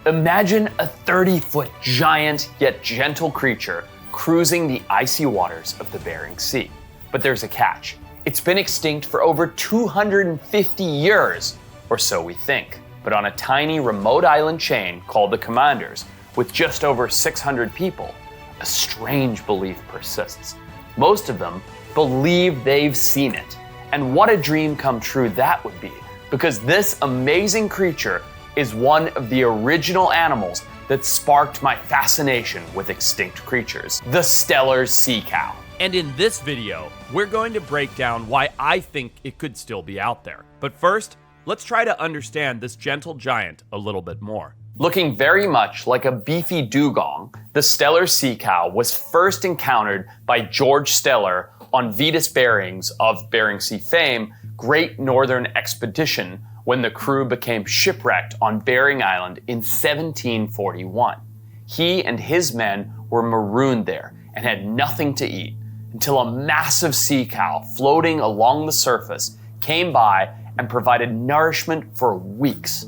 Imagine a 30-foot giant yet gentle creature cruising the icy waters of the Bering Sea. But there's a catch. It's been extinct for over 250 years, or so we think. But on a tiny remote island chain called the Commanders, with just over 600 people, a strange belief persists. Most of them believe they've seen it. And what a dream come true that would be, because this amazing creature is one of the original animals that sparked my fascination with extinct creatures, the Steller sea cow. And in this video, we're going to break down why I think it could still be out there. But first, let's try to understand this gentle giant a little bit more. Looking very much like a beefy dugong, the Steller sea cow was first encountered by George Steller on Vitus Bering's, of Bering Sea fame, Great Northern Expedition, when the crew became shipwrecked on Bering Island in 1741. He and his men were marooned there and had nothing to eat until a massive sea cow floating along the surface came by and provided nourishment for weeks.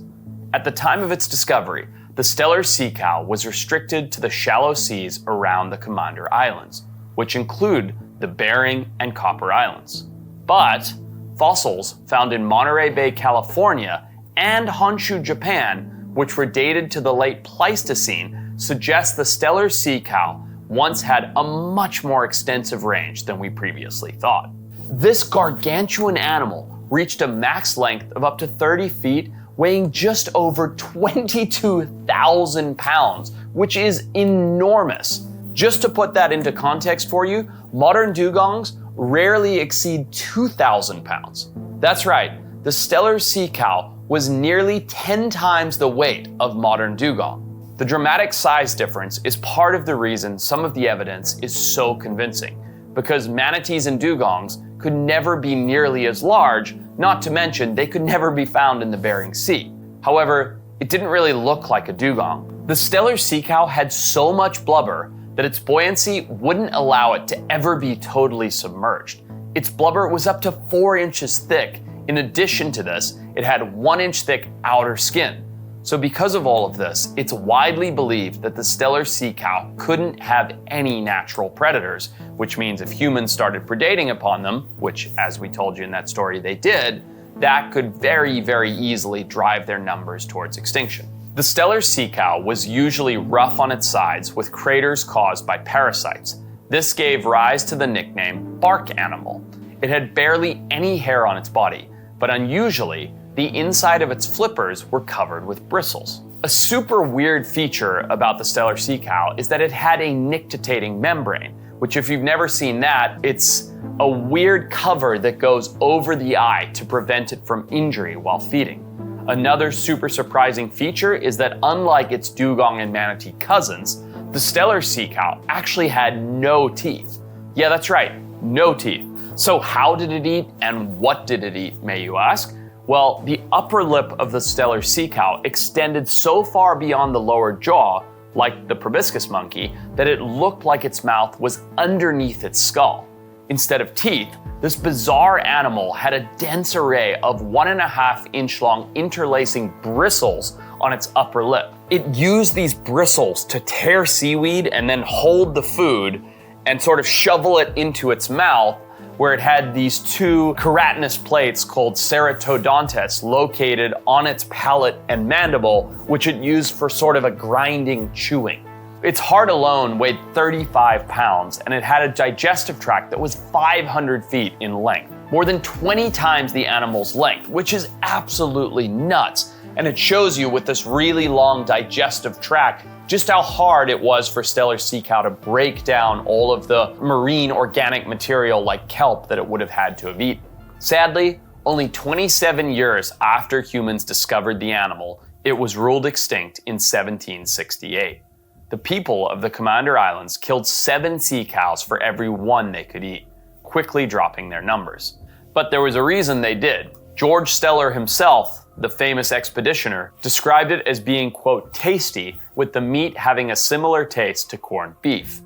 At the time of its discovery, the Steller sea cow was restricted to the shallow seas around the Commander Islands, which include the Bering and Copper Islands. But fossils found in Monterey Bay, California, and Honshu, Japan, which were dated to the late Pleistocene, suggest the Steller sea cow once had a much more extensive range than we previously thought. This gargantuan animal reached a max length of up to 30 feet, weighing just over 22,000 pounds, which is enormous. Just to put that into context for you, modern dugongs rarely exceed 2,000 pounds. That's right, the Steller sea cow was nearly 10 times the weight of modern dugong. The dramatic size difference is part of the reason some of the evidence is so convincing, because manatees and dugongs could never be nearly as large, not to mention they could never be found in the Bering Sea. However, it didn't really look like a dugong. The Steller sea cow had so much blubber that its buoyancy wouldn't allow it to ever be totally submerged. Its blubber was up to 4 inches thick. In addition to this, it had 1 inch thick outer skin. So because of all of this, it's widely believed that the Steller sea cow couldn't have any natural predators, which means if humans started predating upon them, which as we told you in that story they did, that could very, very easily drive their numbers towards extinction. The Steller sea cow was usually rough on its sides with craters caused by parasites. This gave rise to the nickname bark animal. It had barely any hair on its body, but unusually, the inside of its flippers were covered with bristles. A super weird feature about the Steller sea cow is that it had a nictitating membrane, which if you've never seen that, it's a weird cover that goes over the eye to prevent it from injury while feeding. Another super surprising feature is that unlike its dugong and manatee cousins, the Steller sea cow actually had no teeth. Yeah, that's right, no teeth. So how did it eat and what did it eat, may you ask? Well, the upper lip of the Steller sea cow extended so far beyond the lower jaw, like the proboscis monkey, that it looked like its mouth was underneath its skull. Instead of teeth, this bizarre animal had a dense array of 1.5 inch long interlacing bristles on its upper lip. It used these bristles to tear seaweed and then hold the food and sort of shovel it into its mouth, where it had these 2 keratinous plates called ceratodontes located on its palate and mandible, which it used for sort of a grinding chewing. Its heart alone weighed 35 pounds, and it had a digestive tract that was 500 feet in length, more than 20 times the animal's length, which is absolutely nuts. And it shows you with this really long digestive tract just how hard it was for Steller sea cow to break down all of the marine organic material like kelp that it would have had to have eaten. Sadly, only 27 years after humans discovered the animal, it was ruled extinct in 1768. The people of the Commander Islands killed 7 sea cows for every 1 they could eat, quickly dropping their numbers. But there was a reason they did. George Steller himself, the famous expeditioner, described it as being, quote, tasty, with the meat having a similar taste to corned beef.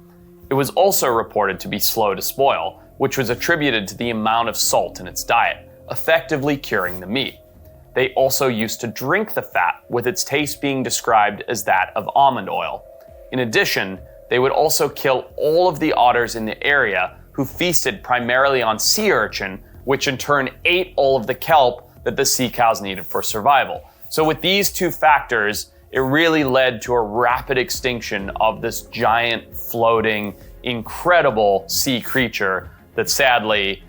It was also reported to be slow to spoil, which was attributed to the amount of salt in its diet, effectively curing the meat. They also used to drink the fat, with its taste being described as that of almond oil. In addition, they would also kill all of the otters in the area, who feasted primarily on sea urchin, which in turn ate all of the kelp that the sea cows needed for survival. So with these two factors, it really led to a rapid extinction of this giant, floating, incredible sea creature that sadly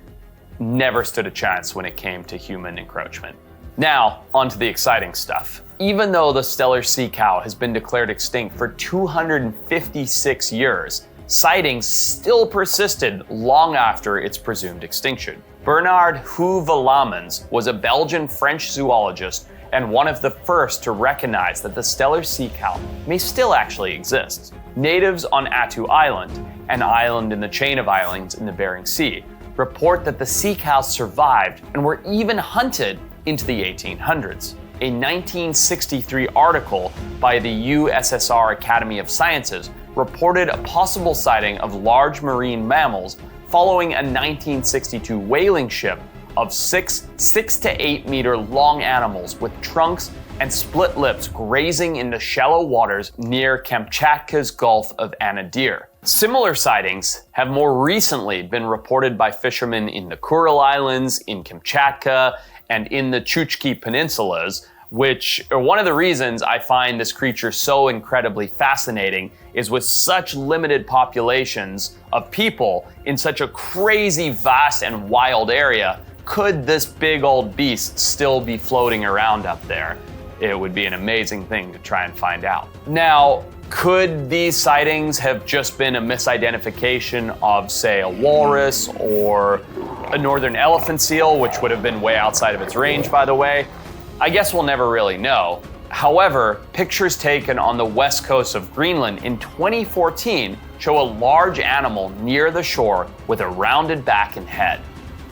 never stood a chance when it came to human encroachment. Now, onto the exciting stuff. Even though the Steller sea cow has been declared extinct for 256 years, sightings still persisted long after its presumed extinction. Bernard Houvelamans was a Belgian-French zoologist and one of the first to recognize that the Steller sea cow may still actually exist. Natives on Attu Island, an island in the chain of islands in the Bering Sea, report that the sea cows survived and were even hunted into the 1800s. A 1963 article by the USSR Academy of Sciences reported a possible sighting of large marine mammals following a 1962 whaling ship of 6 to 8 meter long animals with trunks and split lips grazing in the shallow waters near Kamchatka's Gulf of Anadyr. Similar sightings have more recently been reported by fishermen in the Kuril Islands, in Kamchatka, and in the Chukchi Peninsulas, which are one of the reasons I find this creature so incredibly fascinating. Is with such limited populations of people in such a crazy, vast, and wild area, could this big old beast still be floating around up there? It would be an amazing thing to try and find out. Now, could these sightings have just been a misidentification of, say, a walrus or a northern elephant seal, which would have been way outside of its range, by the way? I guess we'll never really know. However, pictures taken on the west coast of Greenland in 2014 show a large animal near the shore with a rounded back and head.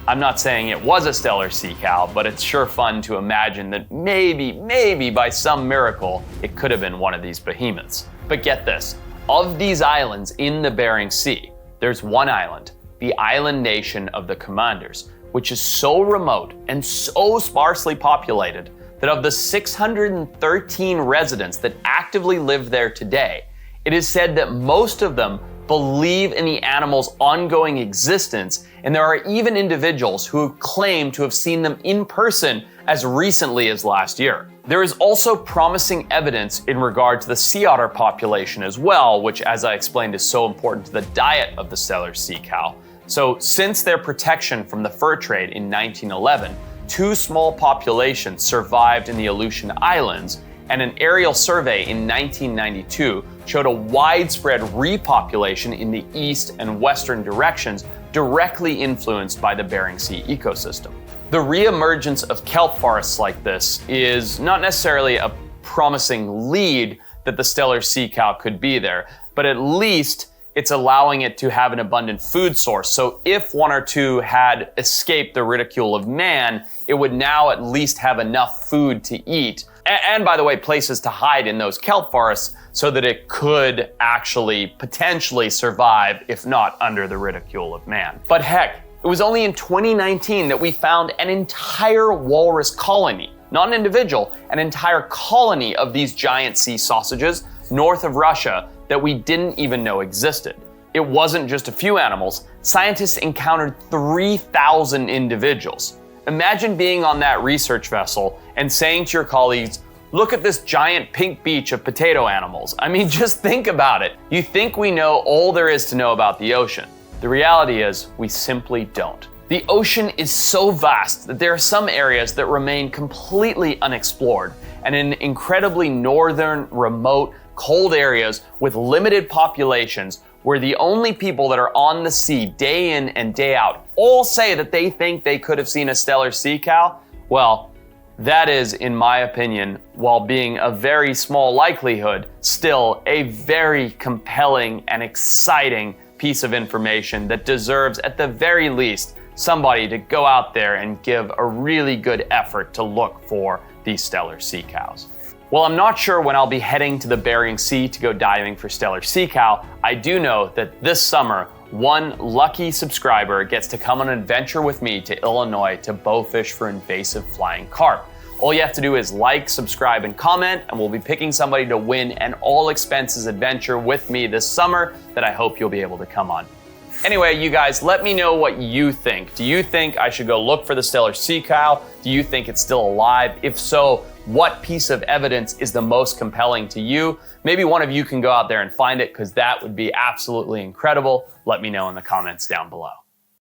I'm not saying it was a Steller sea cow, but it's sure fun to imagine that maybe by some miracle, it could have been one of these behemoths. But get this, of these islands in the Bering Sea, there's one island, the island nation of the Commanders, which is so remote and so sparsely populated that of the 613 residents that actively live there today, it is said that most of them believe in the animal's ongoing existence, and there are even individuals who claim to have seen them in person as recently as last year. There is also promising evidence in regard to the sea otter population as well, which, as I explained, is so important to the diet of the Steller sea cow. So since their protection from the fur trade in 1911, 2 small populations survived in the Aleutian Islands, and an aerial survey in 1992 showed a widespread repopulation in the east and western directions directly influenced by the Bering Sea ecosystem. The reemergence of kelp forests like this is not necessarily a promising lead that the Steller sea cow could be there, but at least it's allowing it to have an abundant food source. So if 1 or 2 had escaped the ridicule of man, it would now at least have enough food to eat. And by the way, places to hide in those kelp forests so that it could actually potentially survive, if not under the ridicule of man. But heck, it was only in 2019 that we found an entire walrus colony, not an individual, an entire colony of these giant sea sausages north of Russia that we didn't even know existed. It wasn't just a few animals. Scientists encountered 3,000 individuals. Imagine being on that research vessel and saying to your colleagues, look at this giant pink beach of potato animals. I mean, just think about it. You think we know all there is to know about the ocean. The reality is, we simply don't. The ocean is so vast that there are some areas that remain completely unexplored, and in incredibly northern, remote, cold areas with limited populations, where the only people that are on the sea day in and day out all say that they think they could have seen a Steller sea cow, well, that is, in my opinion, while being a very small likelihood, still a very compelling and exciting piece of information that deserves, at the very least, somebody to go out there and give a really good effort to look for these Steller sea cows. While I'm not sure when I'll be heading to the Bering Sea to go diving for Steller sea cow, I do know that this summer, one lucky subscriber gets to come on an adventure with me to Illinois to bowfish for invasive flying carp. All you have to do is like, subscribe, and comment, and we'll be picking somebody to win an all-expenses adventure with me this summer that I hope you'll be able to come on. Anyway, you guys, let me know what you think. Do you think I should go look for the Steller sea cow? Do you think it's still alive? If so, what piece of evidence is the most compelling to you? Maybe one of you can go out there and find it, because that would be absolutely incredible. Let me know in the comments down below.